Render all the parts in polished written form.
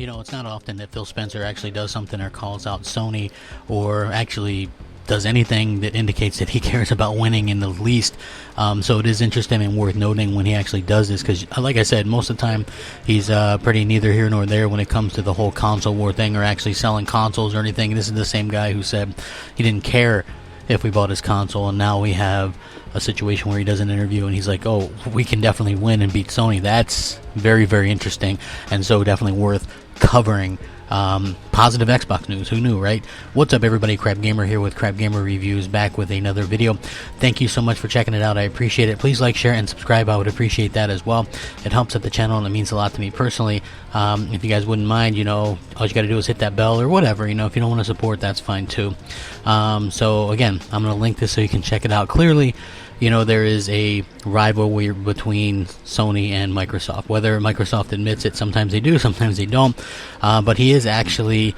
You know, it's not often that Phil Spencer actually does something or calls out Sony or actually does anything that indicates that he cares about winning in the least. So it is interesting and worth noting when he actually does this, because like I said, most of the time he's pretty neither here nor there when it comes to the whole console war thing or actually selling consoles or anything. This is the same guy who said he didn't care if we bought his console, and now we have a situation where he does an interview and he's like, oh, we can definitely win and beat Sony. That's very, very interesting, and so definitely worth covering. Positive Xbox news. Who knew, right? What's up, everybody? Crapgamer here with Crapgamer Reviews, back with another video. Thank you so much for checking it out. I appreciate it. Please like, share, and subscribe. I would appreciate that as well. It helps out the channel, and it means a lot to me personally. If you guys wouldn't mind, you know, all you got to do is hit that bell or whatever. You know, if you don't want to support, that's fine too. So again, I'm going to link this so you can check it out clearly. You know, there is a rivalry between Sony and Microsoft. Whether Microsoft admits it, sometimes they do, sometimes they don't. But he is actually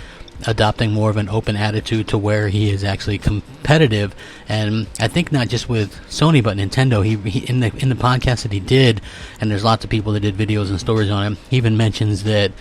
adopting more of an open attitude to where he is actually competitive. And I think not just with Sony, but Nintendo. He in the podcast that he did, and there's lots of people that did videos and stories on him, he even mentions that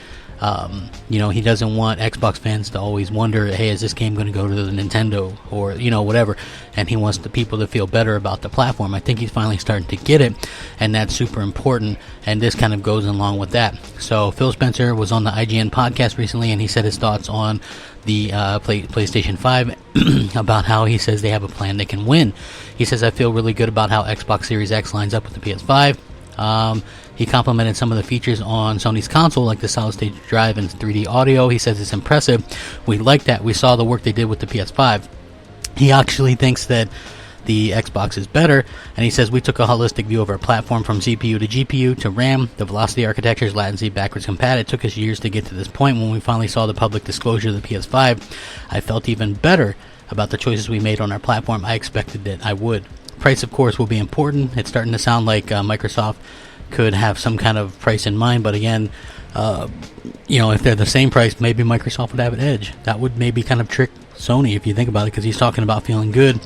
you know, he doesn't want Xbox fans to always wonder, hey, is this game going to go to the Nintendo or, you know, whatever, and he wants the people to feel better about the platform. I think he's finally starting to get it, and that's super important, and this kind of goes along with that. So Phil Spencer was on the IGN podcast recently, and he said his thoughts on the PlayStation 5 about how he says they have a plan they can win. He says, I feel really good about how Xbox Series X lines up with the PS5. He complimented some of the features on Sony's console, like the solid-state drive and 3D audio. He says it's impressive. We like that. We saw the work they did with the PS5. He actually thinks that the Xbox is better, and he says we took a holistic view of our platform from CPU to GPU to RAM, the velocity architectures, latency, backwards compat. It took us years to get to this point. When we finally saw the public disclosure of the PS5, I felt even better about the choices we made on our platform. I expected that I would. Price, of course, will be important. It's starting to sound like Microsoft could have some kind of price in mind, but again, you know, if they're the same price, maybe Microsoft would have an edge. That would maybe kind of trick Sony if you think about it, because he's talking about feeling good.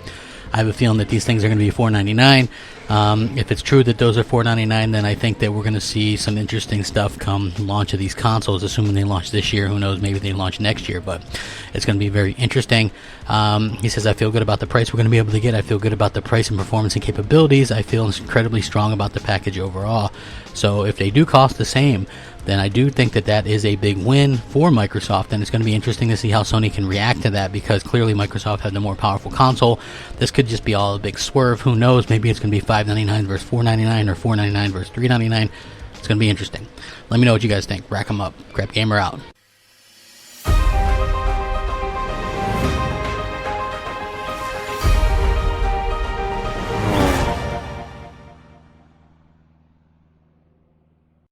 I have a feeling that these things are going to be $4.99. If it's true that those are $4.99, then I think that we're going to see some interesting stuff come launch of these consoles, assuming they launch this year. Who knows, maybe they launch next year, but it's going to be very interesting. He says, I feel good about the price we're going to be able to get. I feel good about the price and performance and capabilities. I feel incredibly strong about the package overall. So if they do cost the same, then I do think that that is a big win for Microsoft, and it's going to be interesting to see how Sony can react to that, because clearly Microsoft had the more powerful console. This could just be all a big swerve. Who knows? Maybe it's going to be $5.99 versus $4.99 or $4.99 versus $3.99. It's going to be interesting. Let me know what you guys think. Rack 'em up. Crapgamer out.